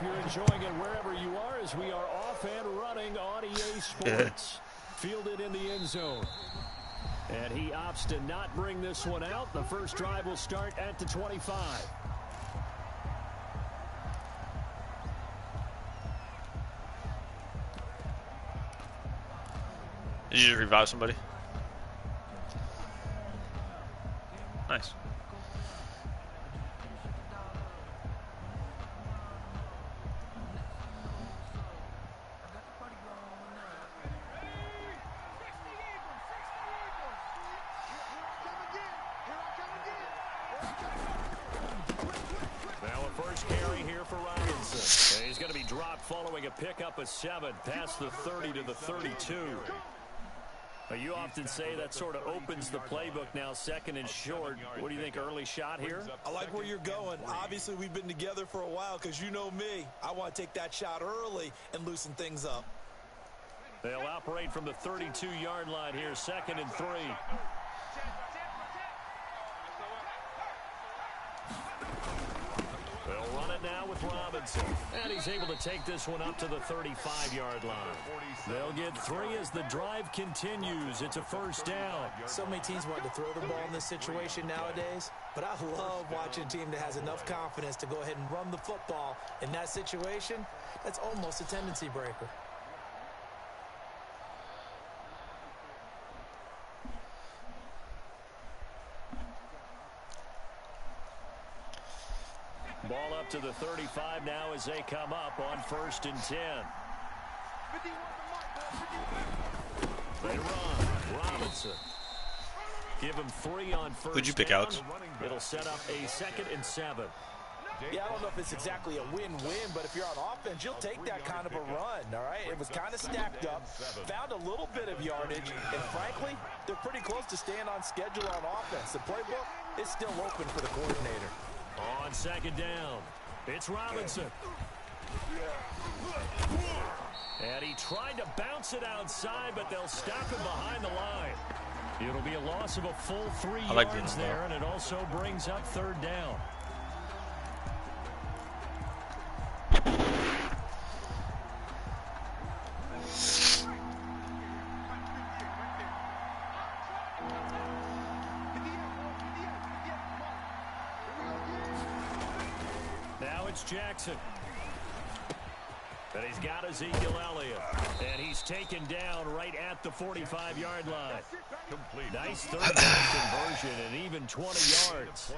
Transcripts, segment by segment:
you're enjoying it wherever you are as we are off and running on EA Sports. Fielded in the end zone. And he opts to not bring this one out. The first drive will start at the 25. Did you just revive somebody? Nice. Following a pickup of 7 past the 30 to the 32. You often say that sort of opens the playbook now, second and short. What do you think, early shot here? I like where you're going. Obviously, we've been together for a while because you know me. I want to take that shot early and loosen things up. They'll operate from the 32-yard line here, second and 3. They'll run it now with Robinson. And he's able to take this one up to the 35-yard line. They'll get 3 as the drive continues. It's a first down. So many teams want to throw the ball in this situation nowadays, but I love watching a team that has enough confidence to go ahead and run the football. In that situation, that's almost a tendency breaker. Ball up to the 35 now as they come up on 1st and 10. They run. Robinson. Give him 3 on 1st. Who'd you pick out? It'll set up a 2nd and 7. Yeah, I don't know if it's exactly a win-win, but if you're on offense, you'll take that kind of a run, all right? It was kind of stacked up, found a little bit of yardage, and frankly, they're pretty close to staying on schedule on offense. The playbook is still open for the coordinator. On 2nd down, it's Robinson. And he tried to bounce it outside, but they'll stop him behind the line. It'll be a loss of a full 3 yards there, and it also brings up 3rd down. Now it's Jackson. But he's got Ezekiel Elliott. And he's taken down right at the 45-yard line. Nice 3rd down conversion and even 20 yards.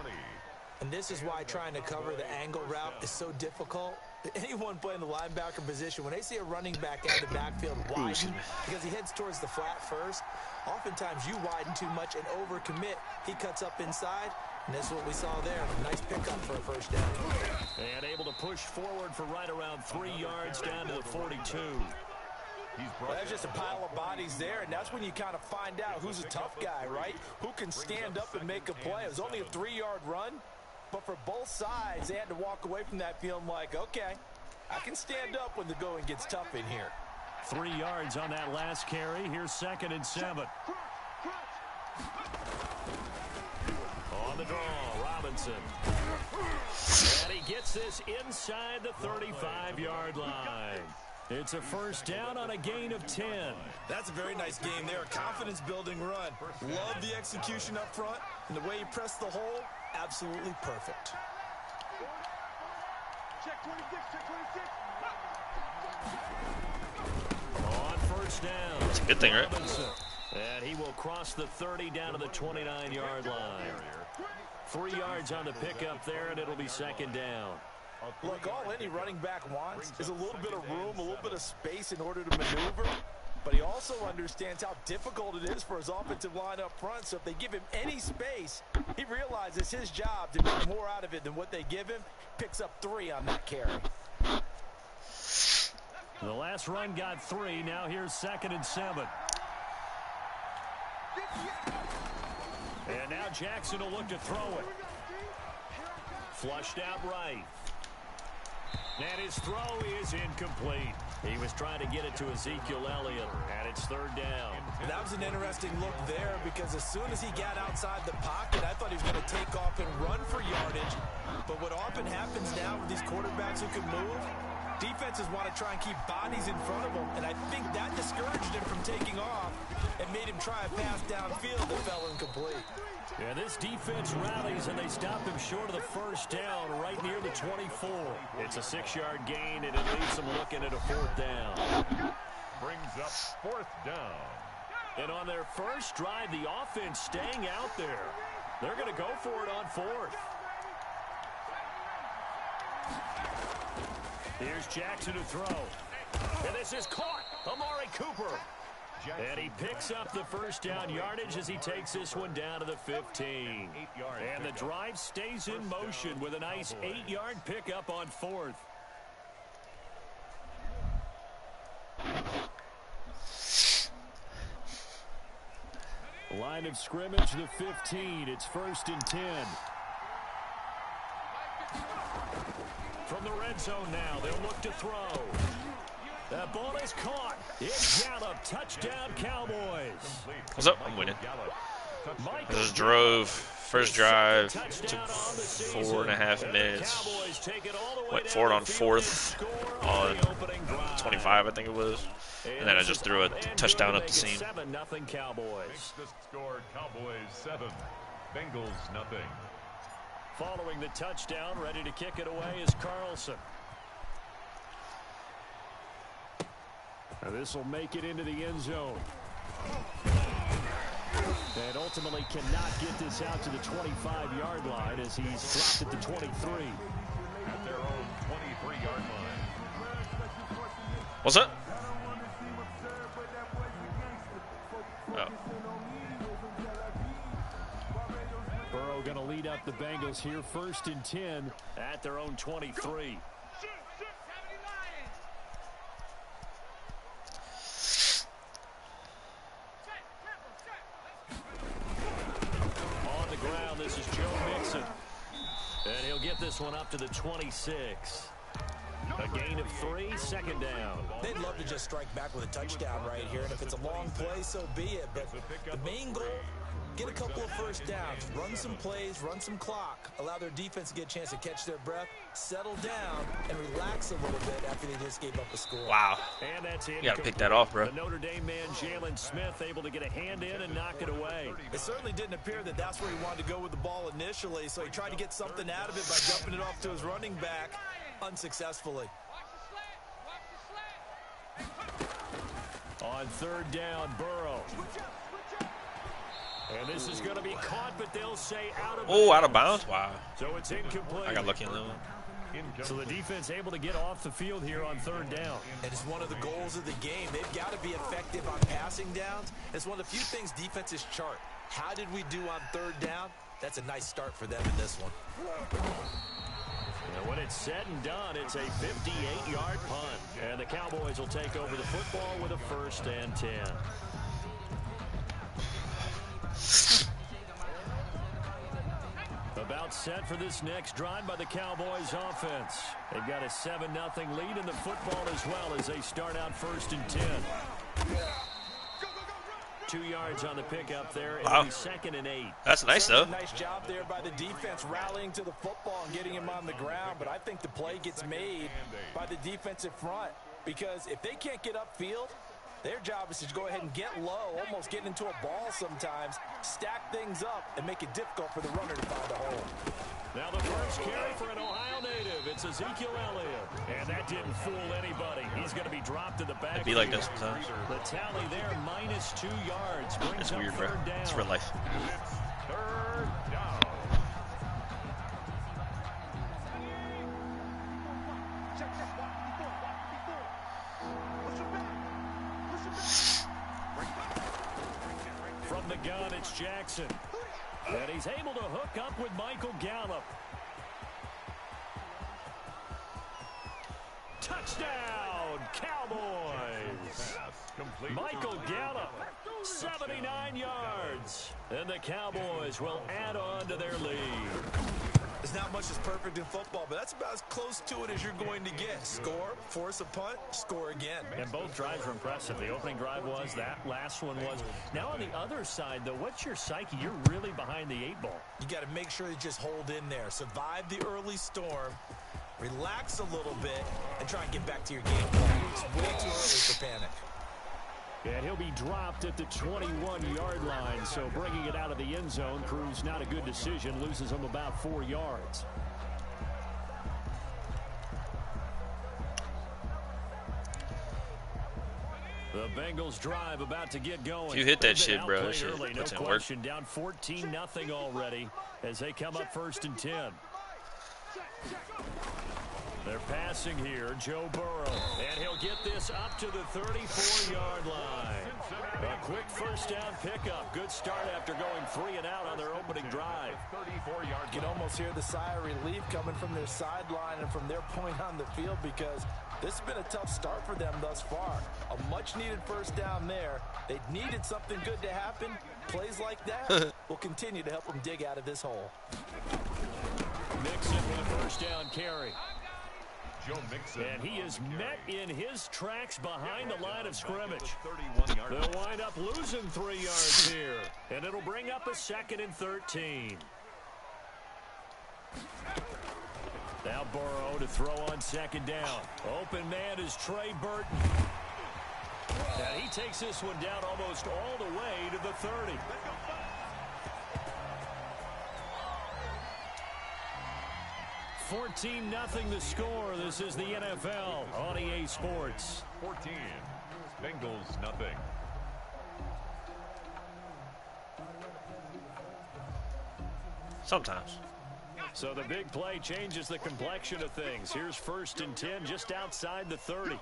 And this is why trying to cover the angle route is so difficult. Anyone playing the linebacker position, when they see a running back out of the backfield widen because he heads towards the flat first, oftentimes you widen too much and overcommit. He cuts up inside, and that's what we saw there. Nice pickup for a 1st down. And able to push forward for right around 3 yards down to the 42. Well, there's just a pile of bodies there, and that's when you kind of find out who's a tough guy, right? Who can stand up and make a play. It was only a 3-yard run, but for both sides, they had to walk away from that feeling like, okay, I can stand up when the going gets tough in here. 3 yards on that last carry. Here's 2nd and 7. On the draw, Robinson. And he gets this inside the 35-yard line. It's a 1st down on a gain of 10. That's a very nice game there. A confidence-building run. Love the execution up front, and the way he pressed the hole, absolutely perfect. Check 26, check 26. On 1st down. That's a good thing, right? And he will cross the 30 down to the 29-yard line. 3 yards on the pickup there, and it'll be 2nd down. Look, all any running back wants is a little bit of room, a little bit of space in order to maneuver. But he also understands how difficult it is for his offensive line up front. So if they give him any space, he realizes his job to get more out of it than what they give him. Picks up 3 on that carry. The last run got 3. Now here's 2nd and 7. And now Jackson will look to throw it. Flushed out right. And his throw is incomplete. He was trying to get it to Ezekiel Elliott, and it's 3rd down. That was an interesting look there because as soon as he got outside the pocket, I thought he was going to take off and run for yardage. But what often happens now with these quarterbacks who can move, Defenses want to try and keep bodies in front of him, and I think that discouraged him from taking off and made him try a pass downfield that fell incomplete. Yeah, this defense rallies, and they stop him short of the first down right near the 24. It's a 6-yard gain, and it leaves them looking at a 4th down. Brings up 4th down. And on their first drive, the offense staying out there. They're going to go for it on 4th. Here's Jackson to throw. And this is caught. Amari Cooper. And he picks up the first down yardage as he takes this one down to the 15. And the drive stays in motion with a nice 8-yard pickup on 4th. Line of scrimmage, the 15. It's 1st and 10. From the red zone now, they'll look to throw. That ball is caught. It's Gallup. Touchdown, Cowboys. What's up? I'm winning. Just drove. First drive. Took 4.5 minutes. Went for it on 4th on 25, I think it was. And then I just threw a touchdown up the seam. 7-0 Cowboys. The score, Cowboys 7, Bengals 0. Following the touchdown, ready to kick it away is Carlson. Now this will make it into the end zone. And ultimately cannot get this out to the 25-yard line as he's dropped at the 23. At their own 23-yard line. What's that? Oh. Burrow going to lead up the Bengals here, 1st and 10 at their own 23. On the ground, this is Joe Mixon. And he'll get this one up to the 26. A gain of 3, 2nd down. They'd love to just strike back with a touchdown right here, and if it's a long play, so be it. But the main goal, get a couple of first downs, run some plays, run some clock, allow their defense to get a chance to catch their breath, settle down, and relax a little bit after they just gave up a score. Wow. And that's it. You got to pick that off, bro. The Notre Dame man, Jalen Smith, able to get a hand in and knock it away. It certainly didn't appear that that's where he wanted to go with the ball initially, so he tried to get something out of it by jumping it off to his running back unsuccessfully. On 3rd down, Burrow. And this is going to be caught, but they'll say out of bounds. Oh, out of bounds? Wow. So it's incomplete. I got lucky on that one. So the defense able to get off the field here on 3rd down. And it's one of the goals of the game. They've got to be effective on passing downs. It's one of the few things defenses chart. How did we do on 3rd down? That's a nice start for them in this one. And when it's said and done, it's a 58-yard punt. And the Cowboys will take over the football with a 1st and 10. About set for this next drive by the Cowboys offense. They've got a 7-0 lead in the football as well as they start out 1st and 10. 2 yards on the pickup there. It'll be 2nd and 8. That's nice, though. Nice job there by the defense rallying to the football and getting him on the ground. But I think the play gets made by the defensive front because if they can't get upfield, their job is to go ahead and get low, almost get into a ball sometimes, stack things up, and make it difficult for the runner to find a hole. Now the first carry for an Ohio native. It's Ezekiel Elliott. And that didn't fool anybody. He's going to be dropped to the back. It'd be like this sometimes. The tally there, -2 yards. Brings That's up weird, bro. 3rd down. It's real life. 3rd down. From the gun, it's Jackson. And he's able to hook up with Michael Gallup. Touchdown, Cowboys. Michael Gallup, 79 yards. And the Cowboys will add on to their lead. There's not much that's perfect in football, but that's about as close to it as you're going to get. Score, force a punt, score again. And both drives were impressive. The opening drive was, that last one was. Now on the other side, though, what's your psyche? You're really behind the 8 ball. You got to make sure you just hold in there. Survive the early storm. Relax a little bit and try and get back to your game plan. It's way too early for panic. And he'll be dropped at the 21-yard line, so bringing it out of the end zone proves not a good decision, loses him about 4 yards. The Bengals drive about to get going. If you hit that shit, bro, that shit early, puts no in question, work. down 14-0 already as they come up 1st and 10. They're passing here, Joe Burrow, and he'll get this up to the 34-yard line. A quick first down pickup. Good start after going 3 and out on their opening drive. 34-yard. You can almost hear the sigh of relief coming from their sideline and from their point on the field because this has been a tough start for them thus far. A much-needed first down there. They needed something good to happen. Plays like that will continue to help them dig out of this hole. Mixon with a first down carry. Joe Mixon. And he is met in his tracks behind the line of scrimmage. They'll wind up losing 3 yards here. And it'll bring up a 2nd and 13. Now Burrow to throw on 2nd down. Open man is Trey Burton. And he takes this one down almost all the way to the 30. 14-0 the score. This is the NFL on EA Sports. 14. Bengals nothing. Sometimes. So the big play changes the complexion of things. Here's 1st and 10 just outside the 30.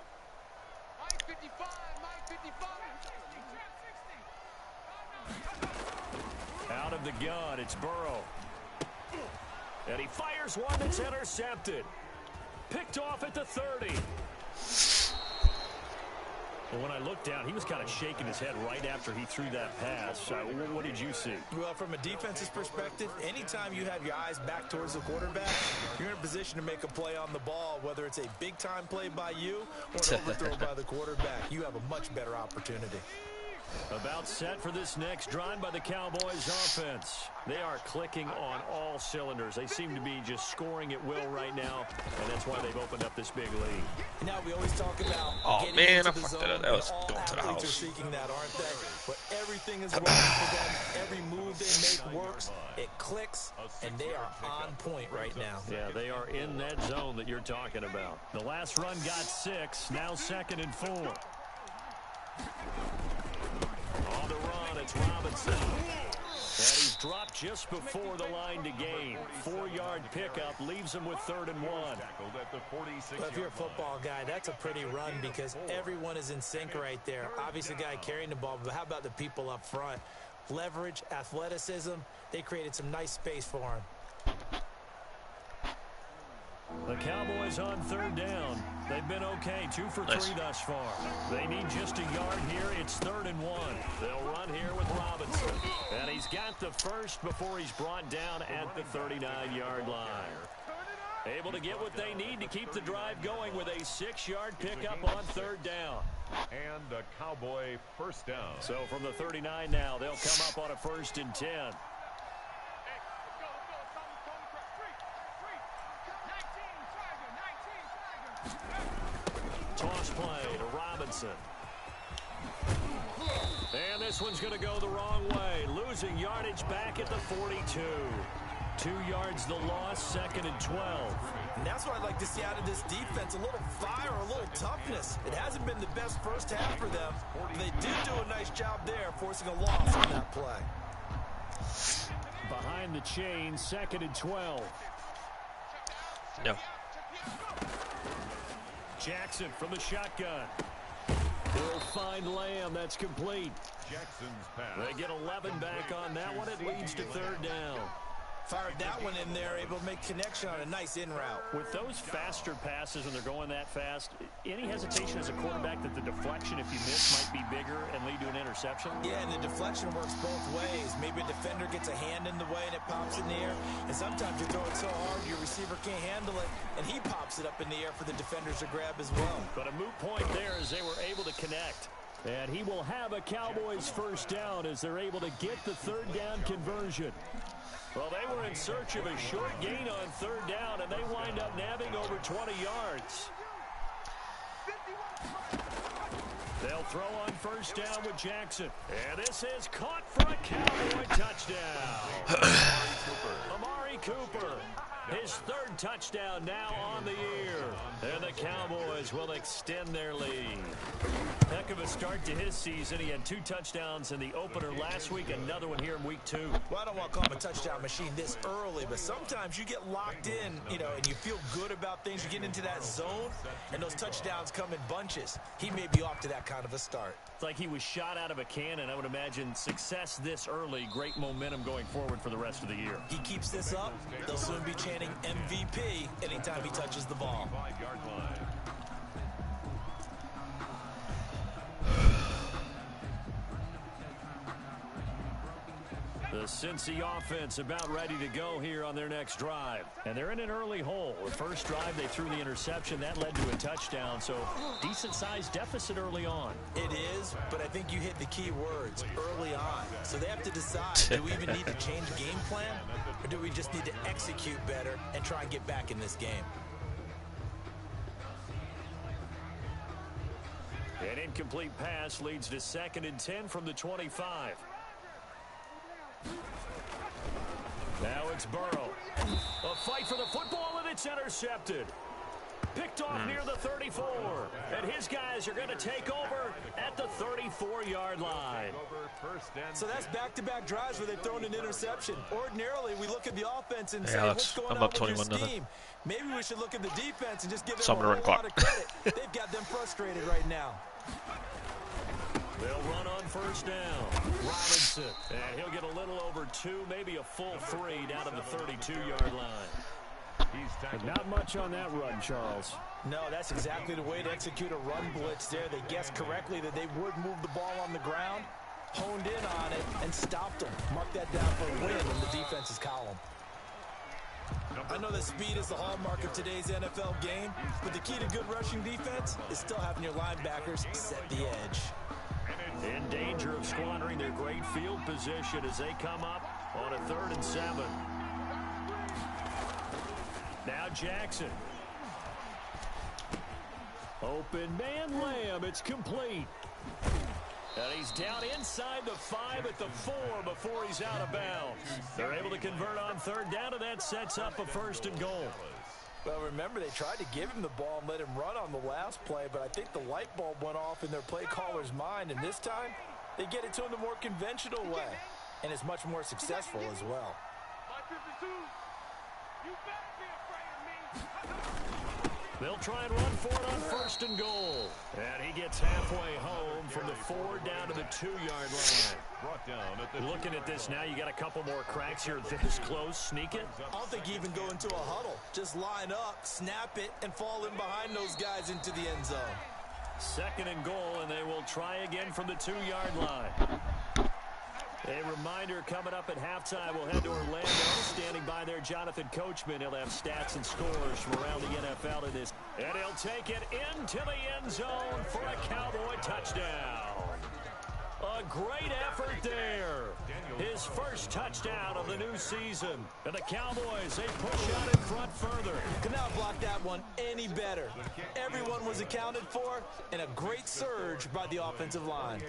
Out of the gun, it's Burrow. And he fires one that's intercepted. Picked off at the 30. Well, when I looked down, he was kind of shaking his head right after he threw that pass. What did you see? Well, from a defense's perspective, anytime you have your eyes back towards the quarterback, you're in a position to make a play on the ball, whether it's a big-time play by you or an overthrow by the quarterback. You have a much better opportunity. About set for this next drive by the Cowboys offense. They are clicking on all cylinders. They seem to be just scoring at will right now, and that's why they've opened up this big lead. Now we always talk about man, I fucked that up. That was going to the house. Are seeking that, aren't they? But everything is working for them. Every move they make works. It clicks, and they are on point right now. Yeah, they are in that zone that you're talking about. The last run got 6. Now 2nd and 4. On the run, it's Robinson. And he's dropped just before the line to gain. 4-yard pickup leaves him with 3rd and 1. Well, if you're a football guy, that's a pretty run because everyone is in sync right there. Obviously, the guy carrying the ball, but how about the people up front? Leverage, athleticism, they created some nice space for him. The Cowboys on 3rd down. They've been okay, 2 for 3 thus far. They need just a yard here. It's 3rd and 1. They'll run here with Robinson. And he's got the first before he's brought down at the 39-yard line. Able to get what they need to keep the drive going with a 6-yard pickup on 3rd down. And a Cowboy first down. So from the 39 now, they'll come up on a 1st and 10. Toss play to Robinson. And this one's going to go the wrong way. Losing yardage back at the 42. 2 yards the loss, 2nd and 12. And that's what I'd like to see out of this defense. A little fire, a little toughness. It hasn't been the best first half for them. They did do a nice job there, forcing a loss on that play. Behind the chain, 2nd and 12. No. Jackson from the shotgun. He'll find Lamb. That's complete. Jackson's pass. They get 11 back on that one. It leads to 3rd down. Fired that one in there, able to make connection on a nice in route. With those faster passes when they're going that fast, any hesitation as a quarterback that the deflection, if you miss, might be bigger and lead to an interception? Yeah, and the deflection works both ways. Maybe a defender gets a hand in the way and it pops in the air. And sometimes you throw it so hard your receiver can't handle it, and he pops it up in the air for the defenders to grab as well. But a moot point there as they were able to connect. And he will have a Cowboys first down as they're able to get the 3rd down conversion. Well, they were in search of a short gain on third down, and they wind up nabbing over 20 yards. They'll throw on first down with Jackson. And this is caught for a Cowboy touchdown. Amari Cooper, his third touchdown now on the year. And the Cowboys will extend their lead. Heck of a start to his season. He had 2 touchdowns in the opener last week, another one here in week 2. Well, I don't want to call him a touchdown machine this early, but sometimes you get locked in, and you feel good about things. You get into that zone, and those touchdowns come in bunches. He may be off to that kind of a start. It's like he was shot out of a cannon. I would imagine success this early, great momentum going forward for the rest of the year. He keeps this up, they'll soon be chanting MVP anytime he touches the ball. The Cincy offense about ready to go here on their next drive. And they're in an early hole. The first drive, they threw the interception. That led to a touchdown, so decent-sized deficit early on. It is, but I think you hit the key words, early on. So they have to decide, do we even need to change game plan, or do we just need to execute better and try and get back in this game? An incomplete pass leads to 2nd and 10 from the 25. Now it's Burrow. A fight for the football, and it's intercepted. Picked off near the 34. And his guys are going to take over at the 34-yard line. So that's back-to-back drives where they've thrown an interception. Ordinarily, we look at the offense and say, what's going on with your scheme? Maybe we should look at the defense and just give them a whole lot of credit. They've got them frustrated right now. They'll run on first down. Robinson. And he'll get a little over 2, maybe a full 3 down to the 32-yard line. Not much on that run, Charles. No, that's exactly the way to execute a run blitz there. They guessed correctly that they would move the ball on the ground, honed in on it, and stopped them. Mark that down for a win in the defense's column. I know that speed is the hallmark of today's NFL game, but the key to good rushing defense is still having your linebackers set the edge. In danger of squandering their great field position as they come up on a 3rd and 7. Now Jackson. Open man Lamb. It's complete. And he's down inside the 5 at the 4 before he's out of bounds. They're able to convert on 3rd down, and that sets up a 1st and goal. Well, remember, they tried to give him the ball and let him run on the last play, but I think the light bulb went off in their play caller's mind, and this time they get it to him the more conventional way, and it's much more successful as well. They'll try and run for it on 1st and goal. And he gets halfway home from the 4 down to the 2-yard line. Looking at this now, you got a couple more cracks here this close. Sneak it. I don't think you even go into a huddle. Just line up, snap it, and fall in behind those guys into the end zone. 2nd and goal, and they will try again from the 2-yard line. A reminder coming up at halftime, we'll head to Orlando. Standing by there, Jonathan Coachman. He'll have stats and scores from around the NFL in this. And he'll take it into the end zone for a Cowboy touchdown. A great effort there. His first touchdown of the new season. And the Cowboys, they push out in front further. Could not block that one any better. Everyone was accounted for, and a great surge by the offensive line.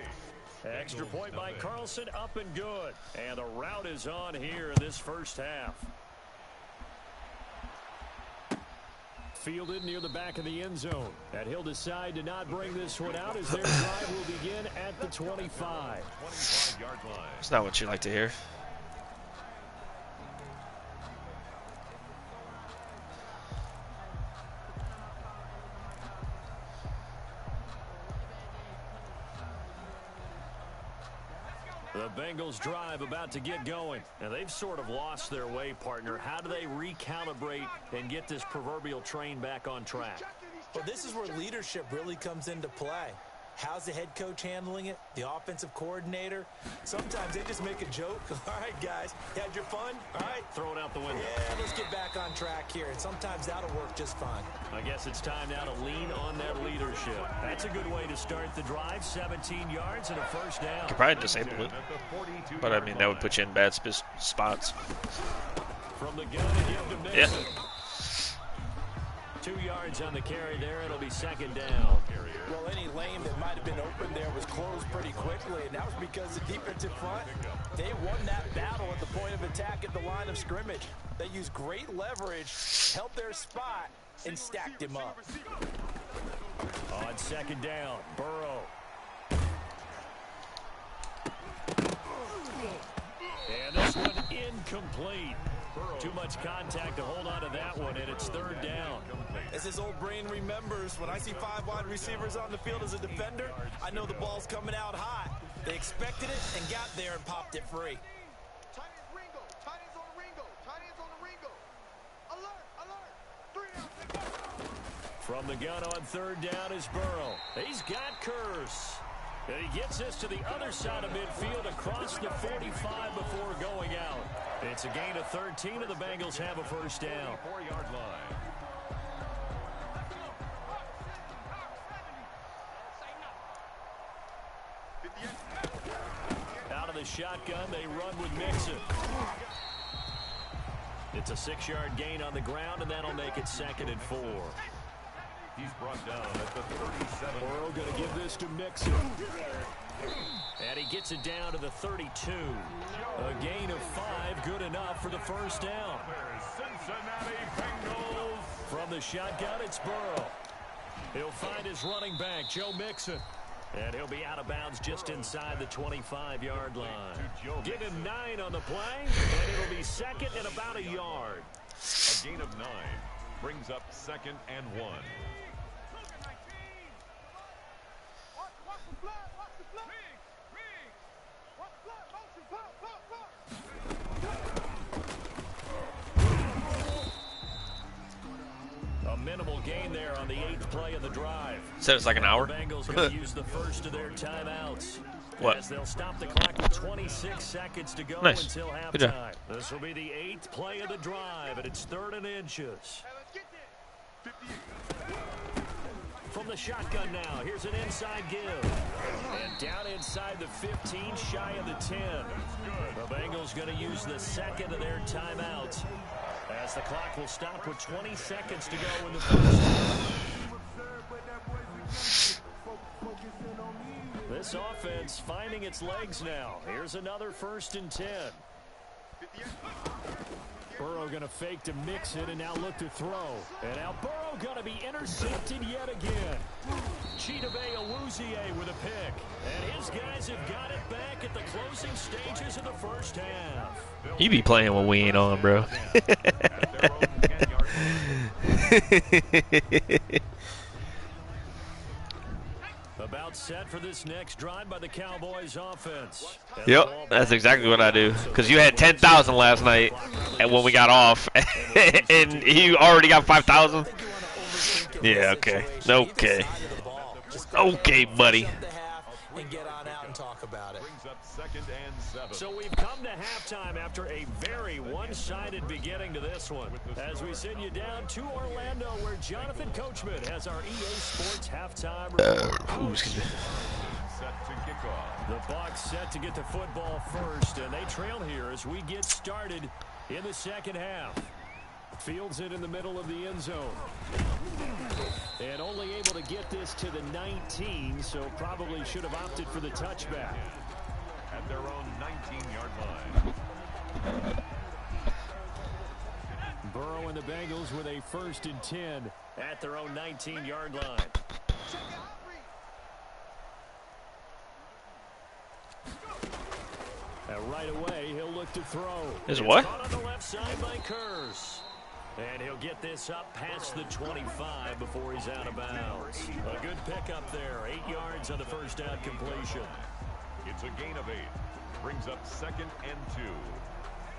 Extra point by Carlson, up and good. And the route is on here in this first half. Fielded near the back of the end zone. And he'll decide to not bring this one out as their drive will begin at the 25. It's not what you like to hear. The Bengals drive about to get going. And they've sort of lost their way, partner. How do they recalibrate and get this proverbial train back on track? Well, this is where leadership really comes into play. How's the head coach handling it? The offensive coordinator? Sometimes they just make a joke. All right, guys, you had your fun? All right. Throw it out the window. Yeah, let's get back on track here. And sometimes that'll work just fine. I guess it's time now to lean on that leadership. leadership. That's a good way to start the drive. 17 yards and a first down. Could probably disable it, but I mean that would put you in bad spots. From the gun to give to Mixon. Yeah. 2 yards on the carry there. It'll be second down. Well, any lane that might have been open there was closed pretty quickly, and that was because the defensive front, they won that battle at the point of attack at the line of scrimmage. They used great leverage, held their spot, and stacked him up. On second down, Burrow. And this one incomplete. Too much contact to hold on to that one, and it's third down. As his old brain remembers, when I see 5 wide receivers on the field as a defender, I know the ball's coming out hot. They expected it and got there and popped it free. From the gun on third down is Burrow. He's got Curse. And he gets this to the other side of midfield across the 45 before going out. It's a gain of 13, and the Bengals have a first down. 4-yard line. Out of the shotgun, they run with Mixon. It's a 6-yard gain on the ground, and that'll make it second and 4. He's brought down at the 37. Burrow going to give this to Mixon. And he gets it down to the 32. A gain of 5, good enough for the first down. Cincinnati Bengals. From the shotgun, it's Burrow. He'll find his running back, Joe Mixon. And he'll be out of bounds just inside the 25-yard line. Give him 9 on the play, and it'll be second and about a yard. A gain of 9 brings up second and 1. A minimal gain there on the 8th play of the drive. Said it's like an hour. The Bengals going to use the first of their timeouts. What? As they'll stop the clock with 26 seconds to go until halftime. This will be the 8th play of the drive, and it's 3rd and inches. From the shotgun now, here's an inside give. And down inside the 15, shy of the 10. The Bengals going to use the second of their timeouts, as the clock will stop with 20 seconds to go in the first. This offense finding its legs now. Here's another 1st and 10. Burrow going to fake to mix it and now look to throw. And now Burrow going to be intercepted yet again. Chidobe Awuzie with a pick. And his guys have got it back at the closing stages of the first half. You be playing when we ain't on, bro. About set for this next drive by the Cowboys offense. Yep, that's exactly what I do. Because you had 10,000 last night, and when we got off, and you already got 5,000. Yeah, okay, okay, okay, buddy. And get on out and talk about it. So we've come to halftime after a very one-sided beginning to this one. As we send you down to Orlando, where Jonathan Coachman has our EA Sports halftime report. The Bucs set to get the football first, and they trail here as we get started in the second half. Fields it in the middle of the end zone. And only able to get this to the 19, so probably should have opted for the touchback. At their own 19-yard line. Burrow and the Bengals with a 1st and 10 at their own 19-yard line. And right away, he'll look to throw. Is what? Caught on the left side by Curse. And he'll get this up past the 25 before he's out of bounds. A good pickup there. 8 yards on the first down completion. It's a gain of 8. Brings up second and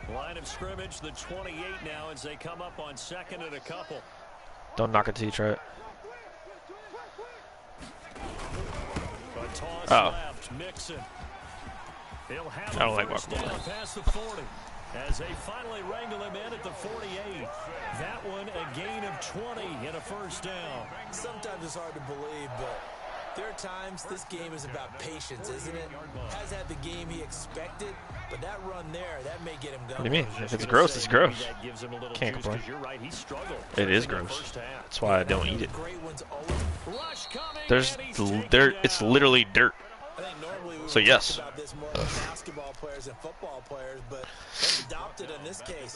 2. Line of scrimmage, the 28 now as they come up on second and a couple. Don't knock it till you try it. A toss left, Mixon. He'll have I don't like first walking down past the 40. As they finally wrangle him in at the 48. That one a gain of 20 and a first down. Sometimes it's hard to believe, but there are times this game is about patience, isn't it? Has had the game he expected, but that run there, that may get him going. What do you mean? If it's gross, it's gross. Can't complain. It is gross. That's why I don't eat it. It's literally dirt. So yes.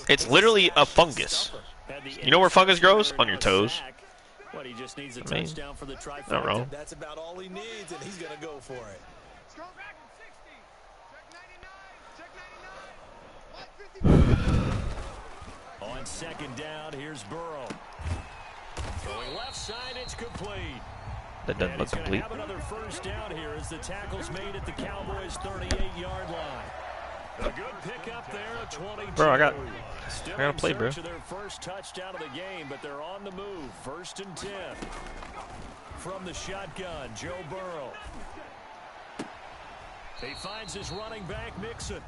It's literally a fungus. You know where fungus grows? On your toes. What, he just needs a touchdown for the trifecta. Not wrong. That's about all he needs, and he's going to go for it. On second down, here's Burrow. Throwing left side, it's complete. That doesn't look complete. Have another first down here as the tackle's made at the Cowboys' 38-yard line. A good pickup there at 22. Bro, I gotta play, bro. Their first touchdown of the game, but they're on the move. 1st and 10. From the shotgun, Joe Burrow. He finds his running back, Mixon.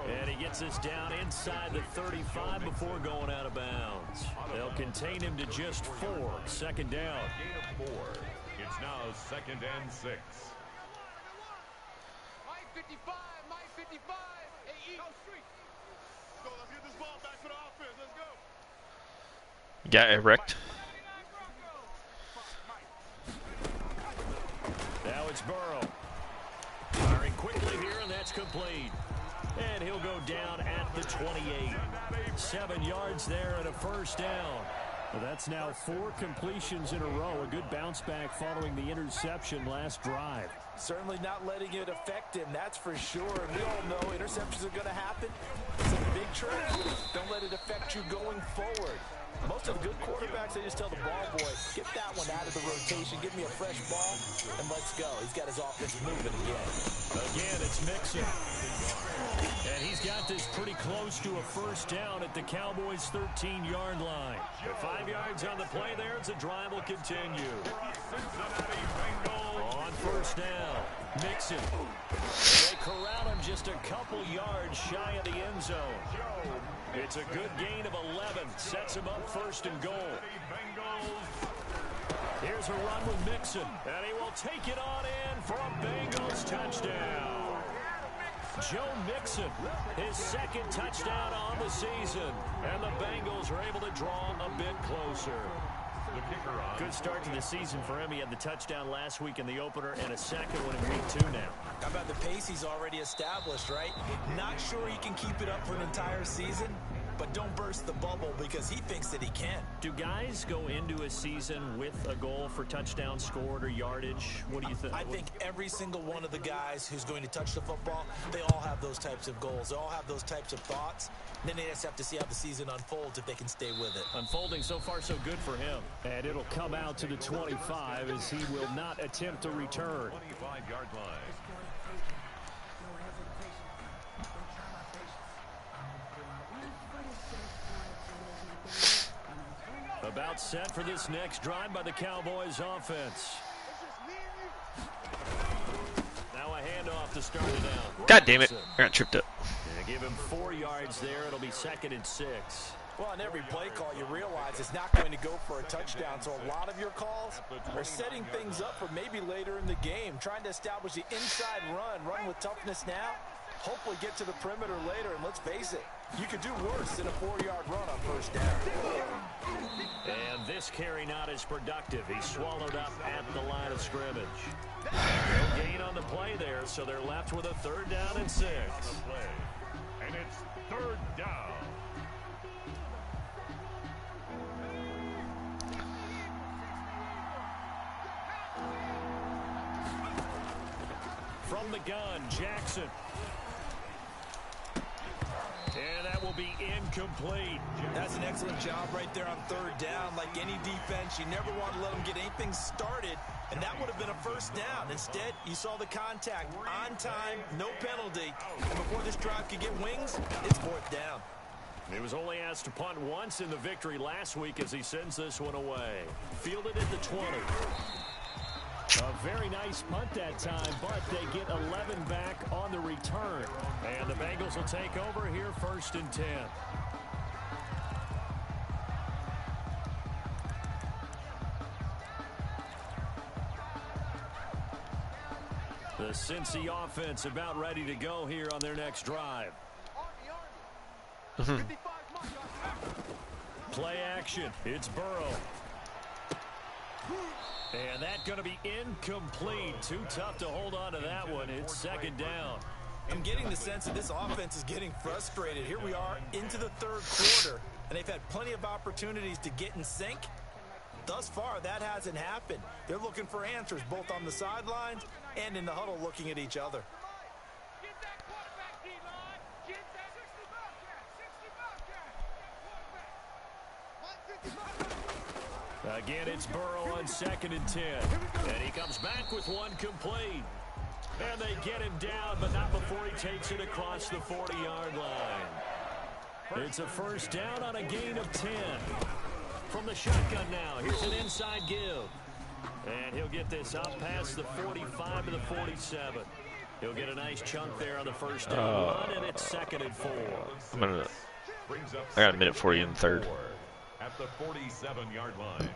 And he gets this down inside the 35 before going out of bounds. They'll contain him to just 4. Second down. Gain of 4. It's now 2nd and 6. Mike 55, Mike 55. Go, let's get this ball back for the offense. Let's go. Got erect. Now it's Burrow. Firing quickly here, and that's complete. And he'll go down at the 28. 7 yards there and a first down. Well, that's now 4 completions in a row. A good bounce back following the interception last drive. Certainly not letting it affect him, that's for sure. And we all know interceptions are going to happen. It's a big trap. Don't let it affect you going forward. Most of the good quarterbacks, they just tell the ball boy, get that one out of the rotation, give me a fresh ball, and let's go. He's got his offense moving again. Again, it's Mixon. And he's got this pretty close to a first down at the Cowboys' 13-yard line. 5 yards on the play there as the drive will continue. On first down, Mixon. They corral him just a couple yards shy of the end zone. It's a good gain of 11. Sets him up 1st and goal. Here's a run with Mixon. And he will take it on in for a Bengals touchdown. Joe Mixon, his 2nd touchdown on the season. And the Bengals are able to draw a bit closer. Good start to the season for him. He had the touchdown last week in the opener and a second one in week 2 now. How about the pace he's already established, right? Not sure he can keep it up for an entire season, but don't burst the bubble because he thinks that he can. Do guys go into a season with a goal for touchdown scored or yardage? What do you think? I think every single one of the guys who's going to touch the football, they all have those types of goals. They all have those types of thoughts. Then they just have to see how the season unfolds if they can stay with it. Unfolding so far so good for him. And it'll come out to the 25 as he will not attempt to return. 25-yard line. About set for this next drive by the Cowboys offense. Now a handoff to start it out. God damn it. I got tripped up. They give him 4 yards there. It'll be 2nd and 6. Well, on every play call, you realize it's not going to go for a touchdown. So a lot of your calls are setting things up for maybe later in the game, trying to establish the inside run with toughness now. Hopefully get to the perimeter later, and let's face it, you could do worse than a 4-yard run on first down. And this carry not as productive. He's swallowed up at the line of scrimmage. No gain on the play there, so they're left with a 3rd down and 6. And it's 3rd down. From the gun, Jackson. And that will be incomplete. That's an excellent job right there on 3rd down. Like any defense, you never want to let them get anything started, and that would have been a first down. Instead, you saw the contact on time, no penalty. And before this drive could get wings, it's 4th down. He was only asked to punt once in the victory last week as he sends this one away. Fielded at the 20. A very nice punt that time, but they get 11 back on the return. And the Bengals will take over here 1st and 10. The Cincy offense about ready to go here on their next drive. Play action. It's Burrow. And that's going to be incomplete. Too tough to hold on to that one. It's 2nd down. I'm getting the sense that this offense is getting frustrated. Here we are into the 3rd quarter, and they've had plenty of opportunities to get in sync. Thus far, that hasn't happened. They're looking for answers both on the sidelines and in the huddle looking at each other. Get that quarterback, D-line. Get that 60 quarterback. Again, it's Burrow on 2nd and 10. And he comes back with one complete. And they get him down, but not before he takes it across the 40-yard line. It's a 1st down on a gain of 10. From the shotgun now, here's an inside give. And he'll get this up past the 45 to the 47. He'll get a nice chunk there on the 1st down run, and it's 2nd and 4. I got a minute for you in the 3rd. At the 47-yard line.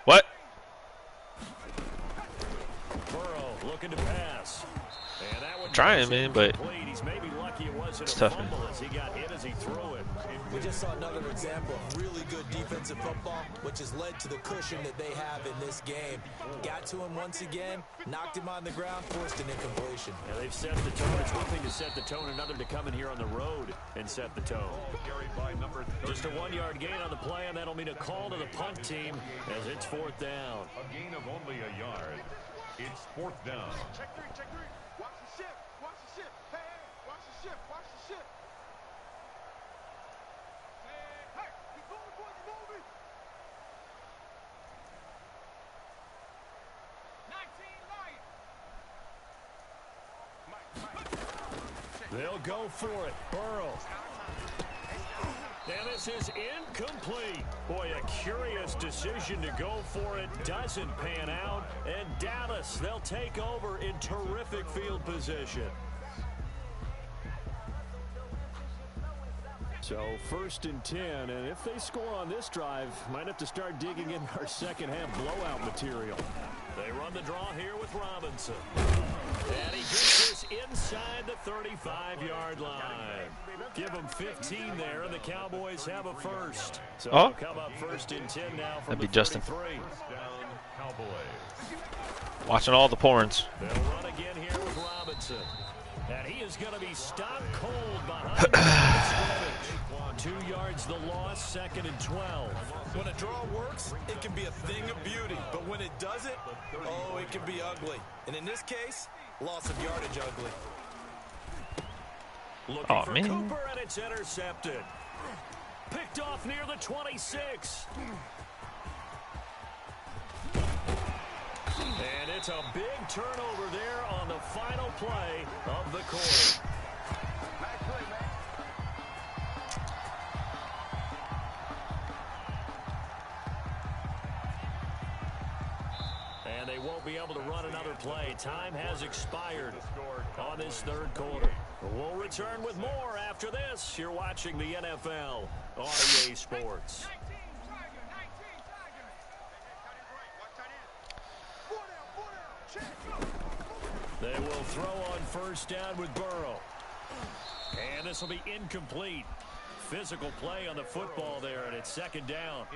What? Burrow looking to pass. And that one Trying, man, but he's maybe lucky it wasn't it's a tough, man. fumble as he got hit as he threw it. We just saw another example of really good defensive football, which has led to the cushion that they have in this game. Got to him once again, knocked him on the ground, forced an incompletion. Yeah, they've set the tone. It's one thing to set the tone, another to come in here on the road and set the tone. Carried by number 30. Just a 1-yard gain on the play, and that'll mean a call to the punt team as it's 4th down. A gain of only a yard. It's 4th down. Check 3, check 3. Watch the ship, watch the ship. Hey, watch the ship, watch the ship. Hey, keep moving, boys, moving. 19 Lions. They'll go for it. Burrow. And this is incomplete. Boy, a curious decision to go for it. Doesn't pan out. And Dallas, they'll take over in terrific field position. So 1st and 10, and if they score on this drive, might have to start digging in our 2nd half blowout material. They run the draw here with Robinson. And he gets this inside the 35-yard line. Give them 15 there, and the Cowboys have a 1st. So they'll come up 1st and 10 now from That'd be the Justin. 33. Down Cowboys. Watching all the porns. They'll run again here with Robinson. And he is going to be stopped cold behind the scrimmage. 2 yards the loss, 2nd and 12. When a draw works, it can be a thing of beauty. But when it doesn't, oh, it can be ugly. And in this case, loss of yardage ugly. Looking for man. Cooper, and it's intercepted. Picked off near the 26. And it's a big turnover there on the final play of the quarter. And they won't be able to run another play. Time has expired on this 3rd quarter. We'll return with more after this. You're watching the NFL on EA Sports. They will throw on 1st down with Burrow. And this will be incomplete. Physical play on the football there, and it's 2nd down.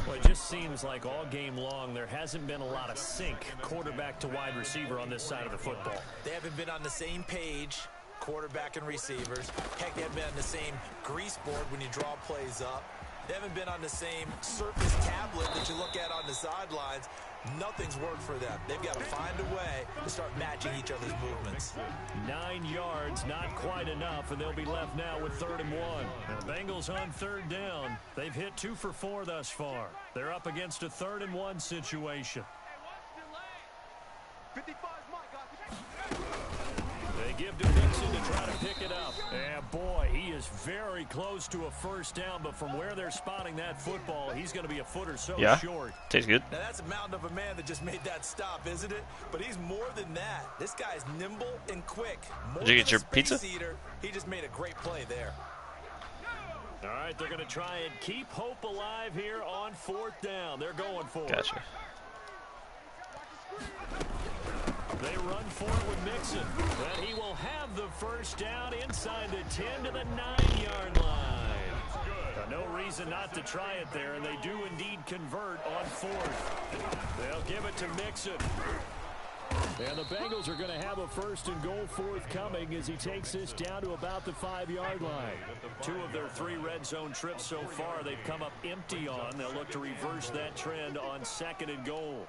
Well, it just seems like all game long there hasn't been a lot of sync quarterback to wide receiver on this side of the football. They haven't been on the same page, quarterback and receivers. Heck, they haven't been on the same grease board when you draw plays up. They haven't been on the same surface tablet that you look at on the sidelines. Nothing's worked for them. They've got to find a way to start matching each other's movements. 9 yards, not quite enough, and they'll be left now with 3rd and 1. The Bengals on 3rd down. They've hit 2 for 4 thus far. They're up against a 3rd and 1 situation. They give to Mixon to try to pick it up. And boy, he is very close to a first down, but from where they're spotting that football, he's going to be a foot or so short. Tastes good. Now that's a mountain of a man that just made that stop, isn't it? But he's more than that. This guy's nimble and quick. More Did you get your pizza? Eater, he just made a great play there. All right, they're going to try and keep hope alive here on 4th down. They're going for it. Gotcha. They run for it with Mixon. And he will have the first down inside the 10 to the 9-yard line. No reason not to try it there, and they do indeed convert on 4th. They'll give it to Mixon. And the Bengals are going to have a first and goal forthcoming as he takes this down to about the 5-yard line. 2 of their 3 red zone trips so far they've come up empty on. They'll look to reverse that trend on 2nd and goal.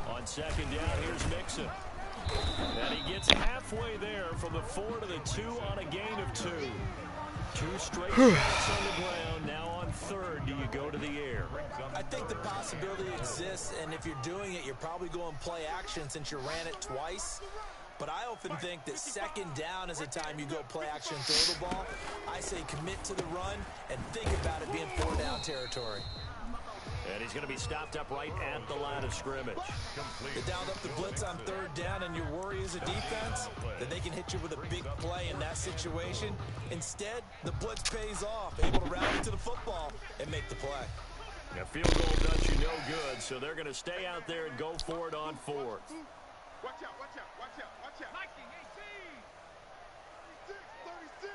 On 2nd down, here's Mixon. And he gets halfway there from the 4 to the 2 on a gain of 2. 2 straight shots on the ground. Now on 3rd, do you go to the air? I think the possibility exists, and if you're doing it, you're probably going play action since you ran it twice. But I often think that 2nd down is a time you go play action and throw the ball. I say commit to the run and think about it being 4 down territory. And he's going to be stopped up right at the line of scrimmage. They dialed up the blitz on 3rd down, and your worry as a defense that they can hit you with a big play in that situation. Instead, the blitz pays off, able to rally to the football and make the play. A field goal does you no good, so they're going to stay out there and go for it on 4th. Watch out, watch out, watch out, watch out. 36.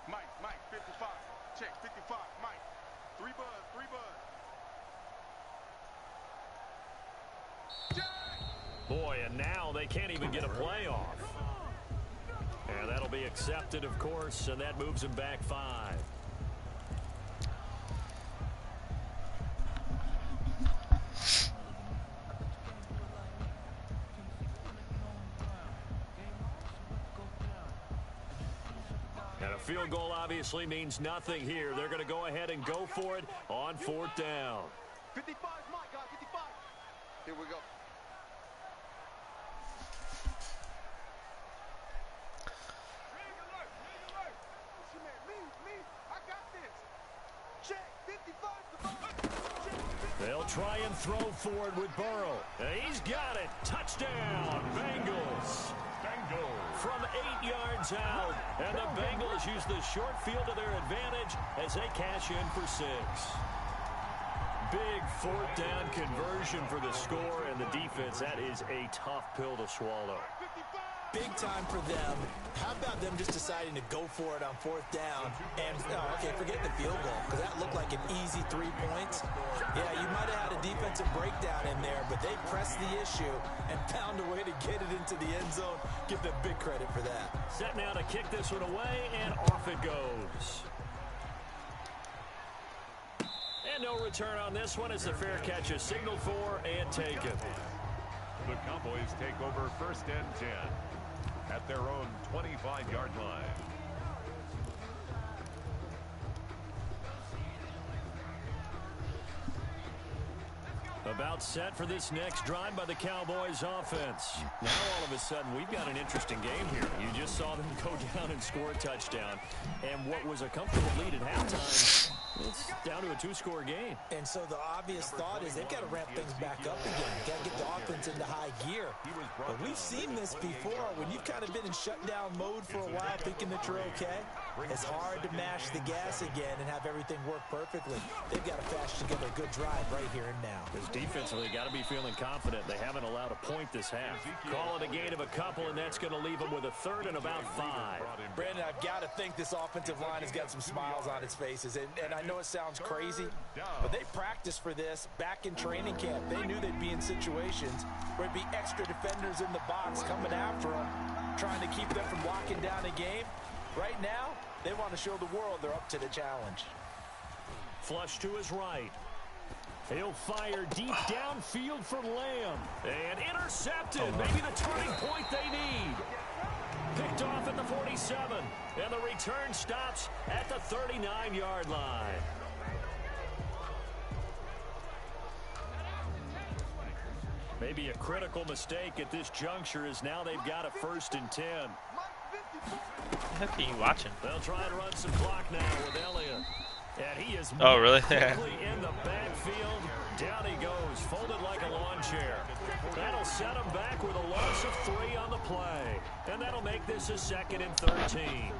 Mike, 55. Check, 55. Mike. 3 buzz. Boy, and now they can't even get a play off. And that'll be accepted, of course, and that moves him back 5. And a field goal obviously means nothing here. They're going to go ahead and go for it on 4th down. 55 Mike, guys, 55. Here we go. They'll try and throw forward with Burrow. He's got it. Touchdown, Bengals. From 8 yards out. And the Bengals use the short field to their advantage as they cash in for 6. Big 4th down conversion for the score, and the defense, that is a tough pill to swallow. Big time for them. How about them just deciding to go for it on 4th down? And, forget the field goal, because that looked like an easy 3 points. Yeah, you might have had a defensive breakdown in there, but they pressed the issue and found a way to get it into the end zone. Give them big credit for that. Set now to kick this one away, and off it goes. And no return on this one as the fair catch is signaled for and taken. The Cowboys take over 1st and 10 at their own 25-yard line. About set for this next drive by the Cowboys offense. Now all of a sudden we've got an interesting game here. You just saw them go down and score a touchdown. And what was a comfortable lead at halftime, it's down to a 2-score game. And so the obvious thought is they've got to ramp things back up again. Got to get the offense into high gear. But we've seen this before when you've kind of been in shutdown mode for a while thinking that you're okay. It's hard to mash the gas again and have everything work perfectly. They've got to patch together a good drive right here and now. Because defensively, got to be feeling confident. They haven't allowed a point this half. Call it a gain of a couple, and that's going to leave them with a 3rd and about 5. Brandon, I've got to think this offensive line has got some smiles on its faces. And I know it sounds crazy, but they practiced for this back in training camp. They knew they'd be in situations where it'd be extra defenders in the box coming after them, trying to keep them from locking down a game. Right now, they want to show the world they're up to the challenge. Flush to his right. He'll fire deep downfield for Lamb. And intercepted. Maybe the turning point they need. Picked off at the 47. And the return stops at the 39-yard line. Maybe a critical mistake at this juncture is now they've got a 1st and 10. What are you watching? They'll try and run some clock now with Elliott. And he is really? quickly in the backfield. Down he goes, folded like a lawn chair. That'll set him back with a loss of 3 on the play. And that'll make this a 2nd and 13.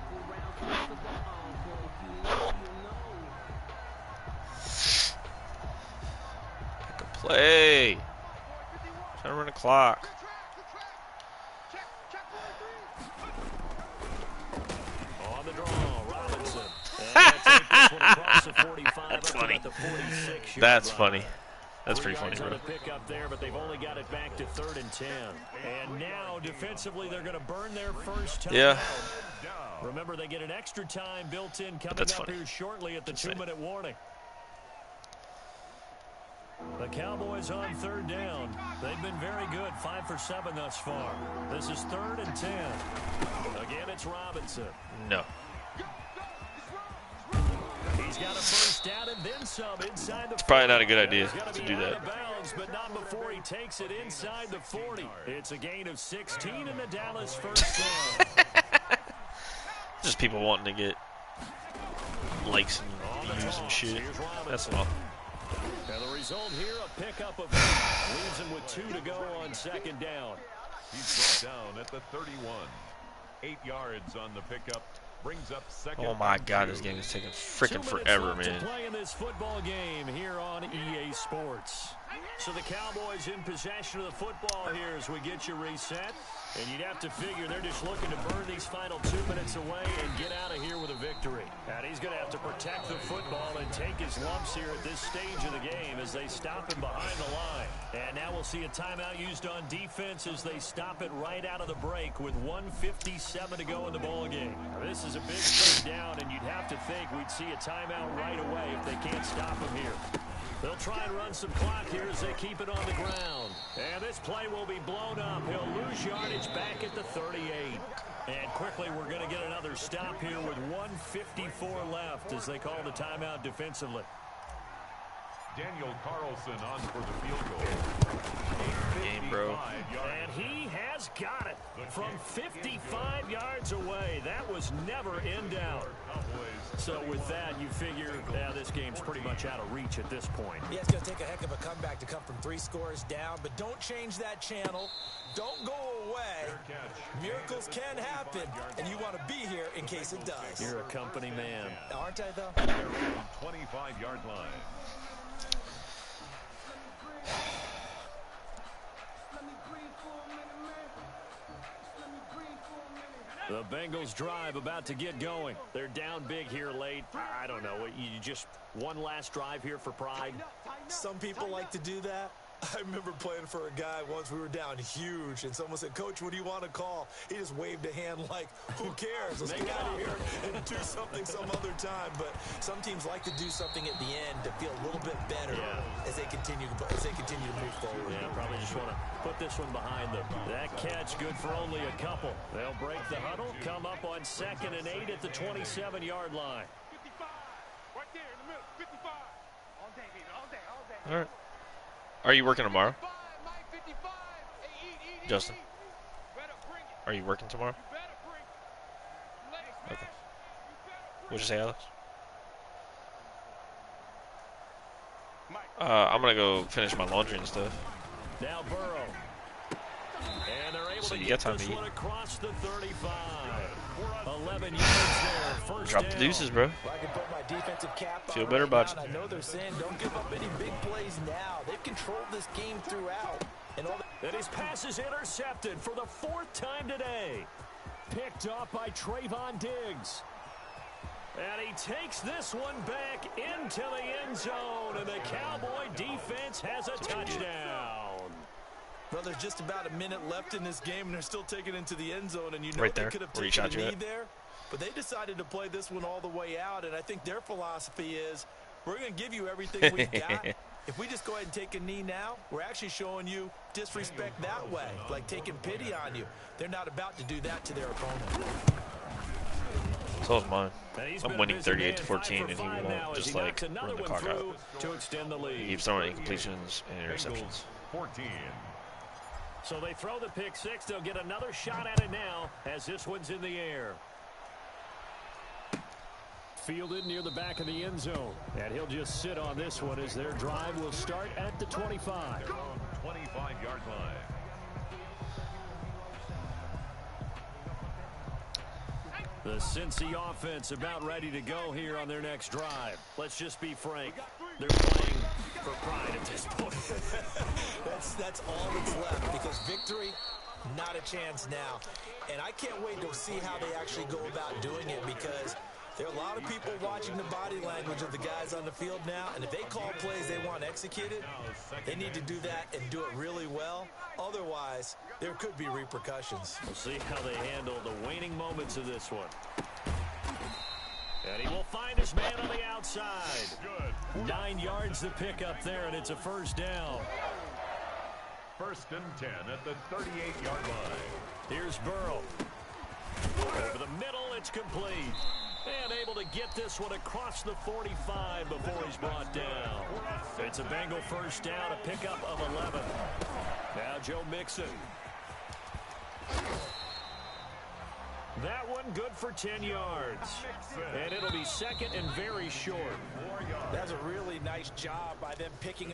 Good play. Trying to run a clock. On the draw, Robinson. That's funny. That's funny. That's pretty funny, bro. Pick up there, but they've only got it back to 3rd and 10. And now, defensively, they're going to burn their first time. Yeah. Remember, they get an extra time built in coming up here shortly at the 2-minute warning. The Cowboys on 3rd down. They've been very good, 5 for 7 thus far. This is 3rd and 10. Again, it's Robinson. No. He's got a first down and then some inside the 40. It's probably not a good idea to do that. Bounds, but not before he takes it inside the 40. It's a gain of 16 in the Dallas first down. Just people wanting to get likes and views and shit. That's all. And the result here, a pickup of 8. Leaves him with 2 to go on 2nd down. He's brought down at the 31. 8 yards on the pickup. Brings up 2nd. Oh my God, this game is taking freaking forever, man. Playing this football game here on EA Sports. So the Cowboys in possession of the football here as we get you reset. And you'd have to figure they're just looking to burn these final 2 minutes away and get out of here with a victory. And he's going to have to protect the football and take his lumps here at this stage of the game as they stop him behind the line. And now we'll see a timeout used on defense as they stop it right out of the break with 1:57 to go in the ball game. Now, this is a big third down, and you'd have to think we'd see a timeout right away if they can't stop him here. They'll try and run some clock here as they keep it on the ground. And this play will be blown up. He'll lose yardage back at the 38. And quickly we're going to get another stop here with 1:54 left as they call the timeout defensively. Daniel Carlson on for the field goal. Game, bro. And he has got it from 55 yards away. That was never in doubt. So with that, you figure this game's pretty much out of reach at this point. Yeah, it's going to take a heck of a comeback to come from 3 scores down, but don't change that channel. Don't go away. Miracles can happen, and you want to be here in case it does. You're a company man. Aren't I, though? 25-yard line. The Bengals drive about to get going. They're down big here late. I don't know. You just one last drive here for pride? Some people like to do that. I remember playing for a guy once. We were down huge, and someone said, "Coach, what do you want to call?" He just waved a hand like, "Who cares? Let's get out of here and do something some other time." But some teams like to do something at the end to feel a little bit better as they continue to move forward. Yeah, probably just want to put this one behind them. That catch good for only a couple. They'll break the huddle, come up on 2nd and 8 at the 27-yard line. 55. Right there in the middle. 55. All day, baby. All day. All day. All right. Are you working tomorrow? 55, Mike 55. Hey, eat. Justin, Better bring it. are you working tomorrow? You better bring it. Legs, Okay. man. You better bring What'd you say, Alex? Mike. I'm gonna go finish my laundry and stuff. Now Burrow. And they're able So to you get got time this to eat. one across the 35. 11 yards there. First Drop down. the deuces, bro. Well, I can put my defensive cap Feel on better right about now, and I know they're saying don't give up any big plays now. They've controlled this game throughout. And all And his pass is intercepted for the 4th time today. Picked off by Trayvon Diggs. And he takes this one back into the end zone. And the Cowboy defense has a touchdown. Well, there's just about a minute left in this game, and they're still taking it into the end zone. And you know Right they there, could have where he taken shot a you knee at. there. But they decided to play this one all the way out. And I think their philosophy is, we're going to give you everything we've got. If we just go ahead and take a knee now, we're actually showing you disrespect that way, like taking pity on you. They're not about to do that to their opponent. So is mine. I'm winning 38-14, and he won't just like run the clock out. To extend the lead. He keeps throwing incompletions and interceptions. 14. So they throw the pick six. They'll get another shot at it now as this one's in the air. Fielded near the back of the end zone. And he'll just sit on this one as their drive will start at the 25. 25-yard line. The Cincy offense about ready to go here on their next drive. Let's just be frank. They're playing for pride at this point. That's all that's left, because victory, not a chance now. And I can't wait to see how they actually go about doing it, because there are a lot of people watching the body language of the guys on the field now, and if they call plays they want executed, they need to do that and do it really well. Otherwise, there could be repercussions. We'll see how they handle the waning moments of this one. And he will find his man on the outside. 9 yards to pick up there, and it's a first down. 1st and 10 at the 38-yard line. Here's Burrow. Over the middle, it's complete. And able to get this one across the 45 before he's brought down. It's a Bengal first down, a pickup of 11. Now Joe Mixon. That one good for 10 yards. And it'll be second and very short. That's a really nice job by them picking